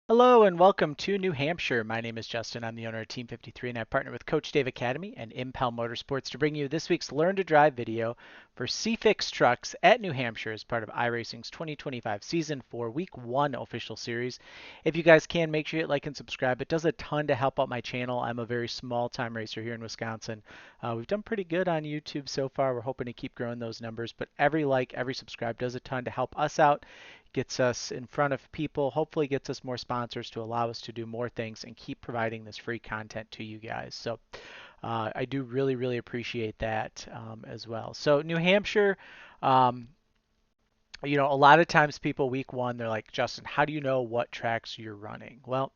Hello and welcome to New Hampshire. My name is Justin. I'm the owner of Team 53 and I partner with Coach Dave Academy and Impel Motorsports to bring you this week's Learn to Drive video for C-Fix trucks at New Hampshire as part of iRacing's 2025 Season 4 Week 1 official series. If you guys can, make sure you hit like and subscribe. It does a ton to help out my channel. I'm a very small time racer here in Wisconsin. We've done pretty good on YouTube so far. We're hoping to keep growing those numbers, but every like, every subscribe does a ton to help us out, gets us in front of people, hopefully gets us more sponsors to allow us to do more things and keep providing this free content to you guys. So I do really, really appreciate that as well. So New Hampshire, um, a lot of times people week one, they're like, Justin, how do you know what tracks you're running? Well,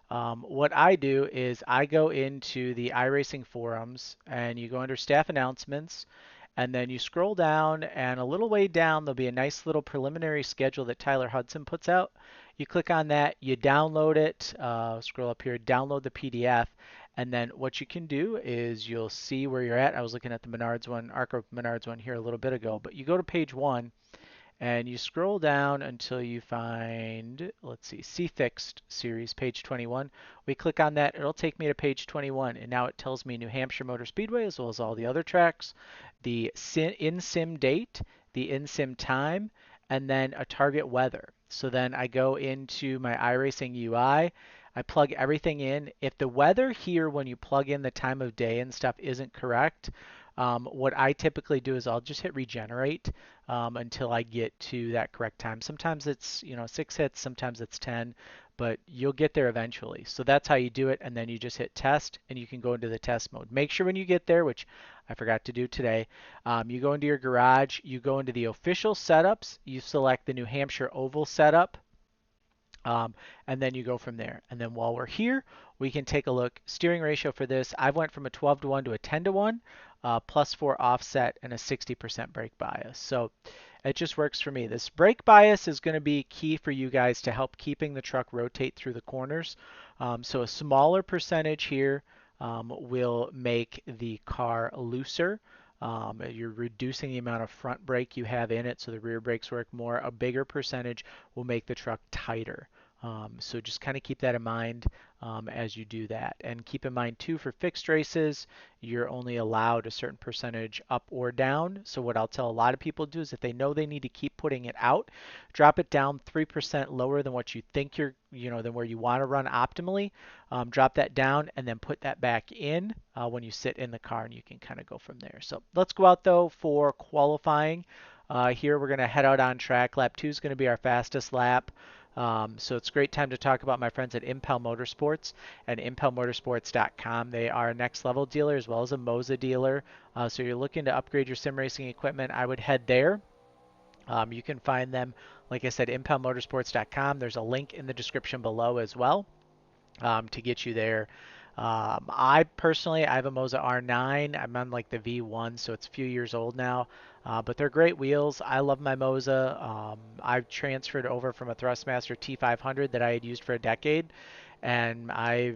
what I do is I go into the iRacing forums and you go under staff announcements and then you scroll down and a little way down there'll be a nice little preliminary schedule that Tyler Hudson puts out. You click on that, you download it, scroll up here, download the PDF, and then what you can do is you'll see where you're at. I was looking at the Menards one, Arco Menards one here a little bit ago, but you go to page one and you scroll down until you find, let's see, C-Fixed Series, page 21. We click on that, it'll take me to page 21, and now it tells me New Hampshire Motor Speedway as well as all the other tracks, the in-sim date, the in-sim time, and then a target weather. So then I go into my iRacing UI, I plug everything in. If the weather here, when you plug in the time of day and stuff, isn't correct, what I typically do is I'll just hit regenerate until I get to that correct time. Sometimes it's 6 hits, sometimes it's 10, but you'll get there eventually. So that's how you do it, and then you just hit test, and you can go into the test mode. Make sure when you get there, which I forgot to do today, you go into your garage, you go into the official setups, you select the New Hampshire Oval setup, and then you go from there. And then while we're here, we can take a look. Steering ratio for this, I've went from a 12 to 1 to a 10 to 1, +4 offset, and a 60% brake bias. So it just works for me. This brake bias is going to be key for you guys to help keeping the truck rotate through the corners. So a smaller percentage here will make the car looser. You're reducing the amount of front brake you have in it, so the rear brakes work more. A bigger percentage will make the truck tighter. So just kind of keep that in mind as you do that. And keep in mind too, for fixed races, you're only allowed a certain percentage up or down. So what I'll tell a lot of people to do is if they know they need to keep putting it out, drop it down 3% lower than what you think than where you want to run optimally. Drop that down and then put that back in when you sit in the car, and you can kind of go from there. So let's go out though for qualifying. Here we're going to head out on track. Lap 2 is going to be our fastest lap. So it's a great time to talk about my friends at Impel Motorsports and impelmotorsports.com. They are a next level dealer as well as a Moza dealer. So you're looking to upgrade your sim racing equipment, I would head there. You can find them, like I said, impelmotorsports.com. There's a link in the description below as well to get you there. I personally, I have a Moza R9. I'm on like the V1, so it's a few years old now. But they're great wheels. I love my Moza. I've transferred over from a Thrustmaster T500 that I had used for a decade, and I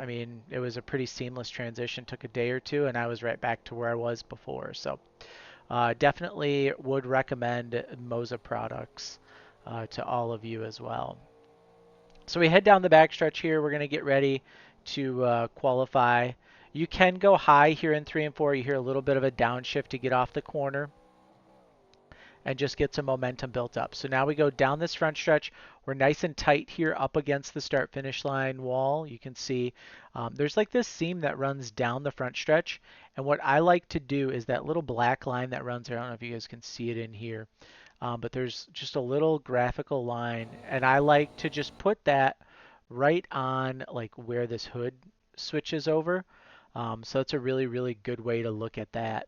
mean, it was a pretty seamless transition. Took a day or two, and I was right back to where I was before. So definitely would recommend Moza products to all of you as well. So we head down the backstretch here. We're going to get ready to qualify. You can go high here in 3 and 4. You hear a little bit of a downshift to get off the corner and just get some momentum built up. So now we go down this front stretch. We're nice and tight here up against the start finish line wall. You can see there's like this seam that runs down the front stretch. And what I like to do is that little black line that runs here. I don't know if you guys can see it in here. But there's just a little graphical line, and I like to just put that right on like where this hood switches over. So it's a really, really good way to look at that.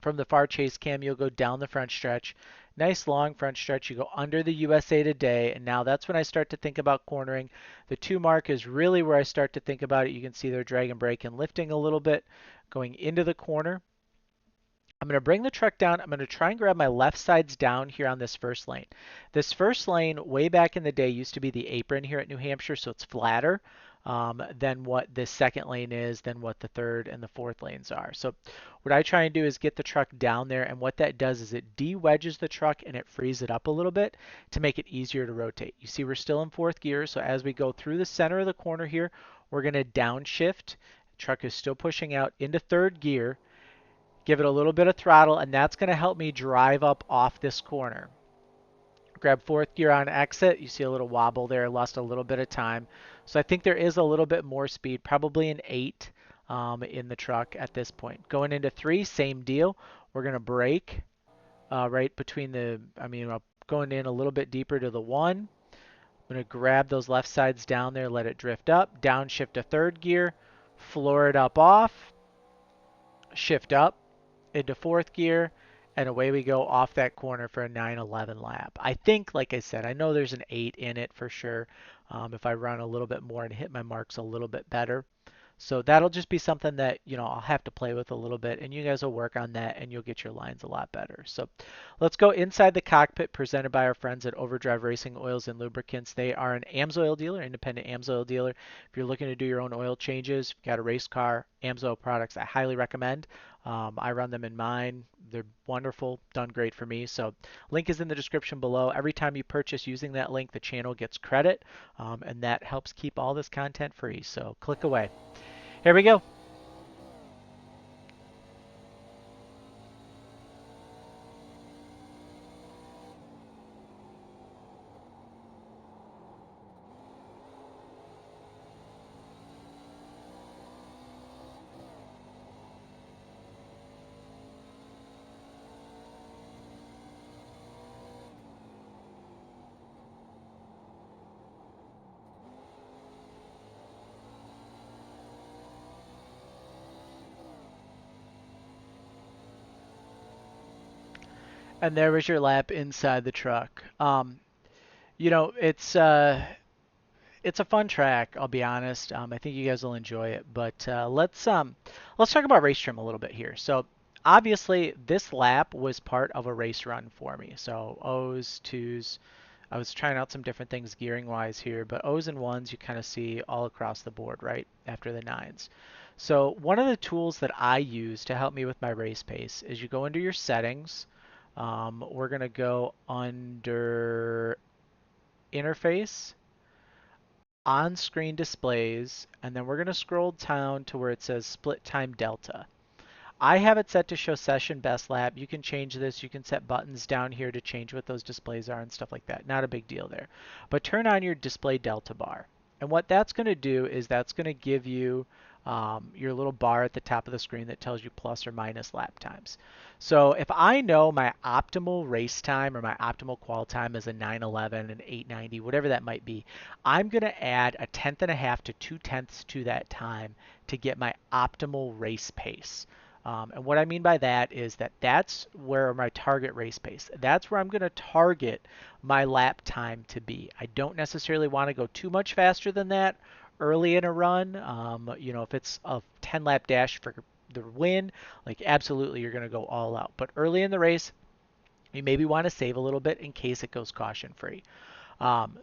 From the far chase cam, you'll go down the front stretch. Nice long front stretch. You go under the USA Today, and now that's when I start to think about cornering. The 2 mark is really where I start to think about it. You can see they're drag and brake and lifting a little bit going into the corner. I'm going to bring the truck down. I'm going to try and grab my left sides down here on this first lane. This first lane, way back in the day, used to be the apron here at New Hampshire, so it's flatter. than what the second lane is, than what the third and the fourth lanes are. So what I try and do is get the truck down there, and what that does is it de-wedges the truck and it frees it up a little bit to make it easier to rotate. You see we're still in fourth gear, so as we go through the center of the corner here, we're going to downshift. Truck is still pushing out into third gear. Give it a little bit of throttle, and that's going to help me drive up off this corner. Grab fourth gear on exit. You see a little wobble there, lost a little bit of time. So I think there is a little bit more speed, probably an 8 in the truck at this point. Going into 3, same deal. We're going to brake right between the, going in a little bit deeper to the 1. I'm going to grab those left sides down there, let it drift up, downshift to third gear, floor it up off, shift up into fourth gear, and away we go off that corner for a 9:11 lap. I think, like I said, I know there's an 8 in it for sure if I run a little bit more and hit my marks a little bit better. So that'll just be something that, I'll have to play with a little bit, and you guys will work on that, and you'll get your lines a lot better. So let's go inside the cockpit, presented by our friends at Overdrive Racing Oils and Lubricants. They are an AMSOIL dealer, independent AMSOIL dealer. If you're looking to do your own oil changes, if you've got a race car, AMSOIL products I highly recommend. I run them in mine. They're wonderful, done great for me. So link is in the description below. Every time you purchase using that link, the channel gets credit, and that helps keep all this content free. So click away. Here we go. And there was your lap inside the truck. You know, it's a fun track. I'll be honest. I think you guys will enjoy it. But let's talk about race trim a little bit here. So obviously this lap was part of a race run for me. So O's, twos. I was trying out some different things gearing wise here, but O's and ones you kind of see all across the board, right? After the nines. So one of the tools that I use to help me with my race pace is you go into your settings. We're going to go under interface, on-screen displays, and then we're going to scroll down to where it says split time delta. I have it set to show session best lap. You can change this. You can set buttons down here to change what those displays are and stuff like that. Not a big deal there. But turn on your display delta bar. And what that's going to do is that's going to give you your little bar at the top of the screen that tells you plus or minus lap times. So if I know my optimal race time or my optimal qual time is a 9:11, an 8:90, whatever that might be, I'm going to add a tenth and a half to 2/10 to that time to get my optimal race pace. And what I mean by that is that that's where my target race pace. That's where I'm going to target my lap time to be. I don't necessarily want to go too much faster than that early in a run. If it's a 10 lap dash for the win, like absolutely you're going to go all out. But early in the race, you maybe want to save a little bit in case it goes caution free.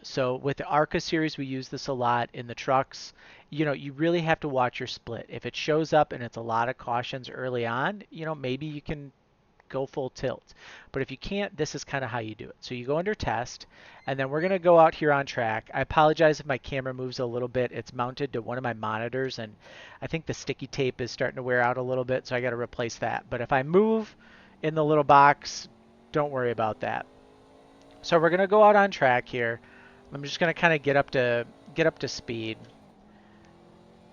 So with the ARCA series, we use this a lot in the trucks. You really have to watch your split. If it shows up and it's a lot of cautions early on, maybe you can go full tilt. But if you can't, this is kind of how you do it. So you go under test, and then we're going to go out here on track. I apologize if my camera moves a little bit. It's mounted to one of my monitors, and I think the sticky tape is starting to wear out a little bit, so I got to replace that. But if I move in the little box, don't worry about that. So we're gonna go out on track here. I'm just gonna kind of get up to speed.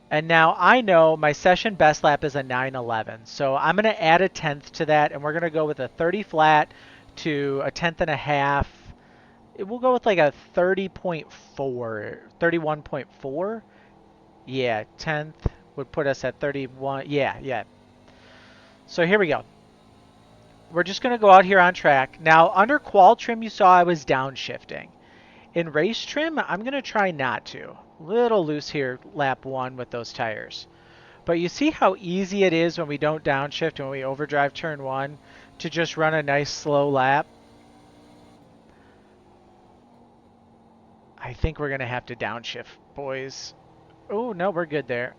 And now I know my session best lap is a 9:11, so I'm gonna add a tenth to that, and we're gonna go with a 30 flat to a tenth and a half. We'll go with like a 30.4, 31.4. Yeah, tenth would put us at 31. Yeah, yeah. So here we go. We're just gonna go out here on track. Now under qual trim, you saw I was downshifting. In race trim, I'm going to try not to. Little loose here, lap 1 with those tires. But you see how easy it is when we don't downshift, when we overdrive turn 1, to just run a nice slow lap? I think we're going to have to downshift, boys. Oh, no, we're good there.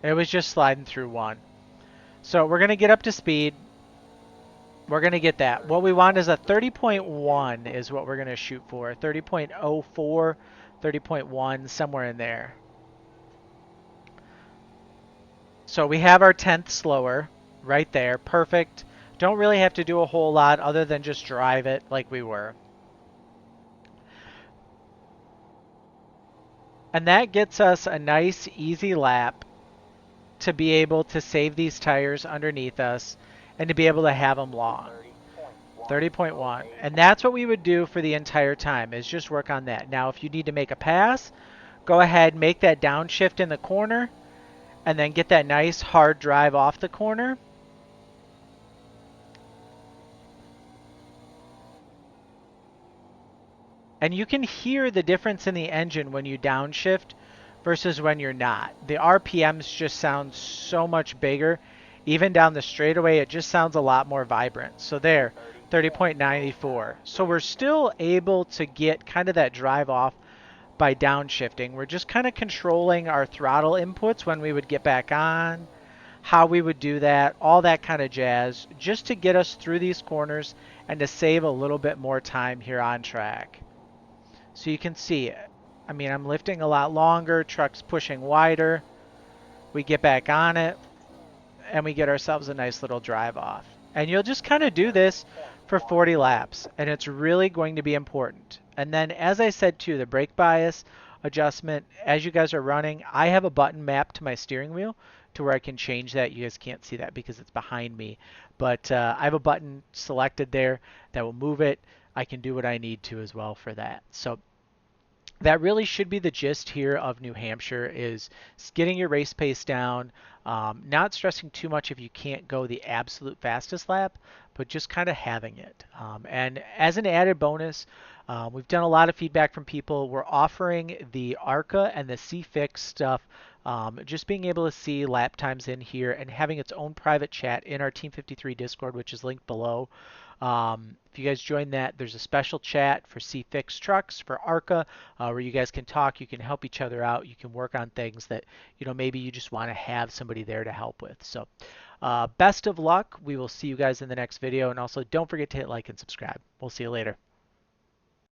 It was just sliding through one. So we're going to get up to speed. We're going to get that. What we want is a 30.1 is what we're going to shoot for. 30.04, 30.1, somewhere in there. So we have our 10th slower right there. Perfect. Don't really have to do a whole lot other than just drive it like we were. And that gets us a nice easy lap to be able to save these tires underneath us and to be able to have them long. 30.1. And that's what we would do for the entire time, is just work on that. Now, if you need to make a pass, go ahead, make that downshift in the corner, and then get that nice hard drive off the corner. And you can hear the difference in the engine when you downshift versus when you're not. The RPMs just sound so much bigger. Even down the straightaway, it just sounds a lot more vibrant. So there, 30.94. So we're still able to get kind of that drive off by downshifting. We're just kind of controlling our throttle inputs when we would get back on, how we would do that, all that kind of jazz, just to get us through these corners and to save a little bit more time here on track. So you can see it. I mean, I'm lifting a lot longer, truck's pushing wider. We get back on it, and we get ourselves a nice little drive off. And you'll just kind of do this for 40 laps, and it's really going to be important. And then, as I said too, the brake bias adjustment, as you guys are running, I have a button mapped to my steering wheel to where I can change that. You guys can't see that because it's behind me, but I have a button selected there that will move it. I can do what I need to as well for that. So that really should be the gist here of New Hampshire, is getting your race pace down, not stressing too much if you can't go the absolute fastest lap, but just kind of having it. And as an added bonus, we've done a lot of feedback from people. We're offering the ARCA and the CFix stuff, just being able to see lap times in here and having its own private chat in our Team 53 Discord, which is linked below. If you guys join that, there's a special chat for C-Fix trucks, for ARCA, where you guys can talk, you can help each other out, you can work on things that, maybe you just want to have somebody there to help with. So best of luck. We will see you guys in the next video. And also don't forget to hit like and subscribe. We'll see you later.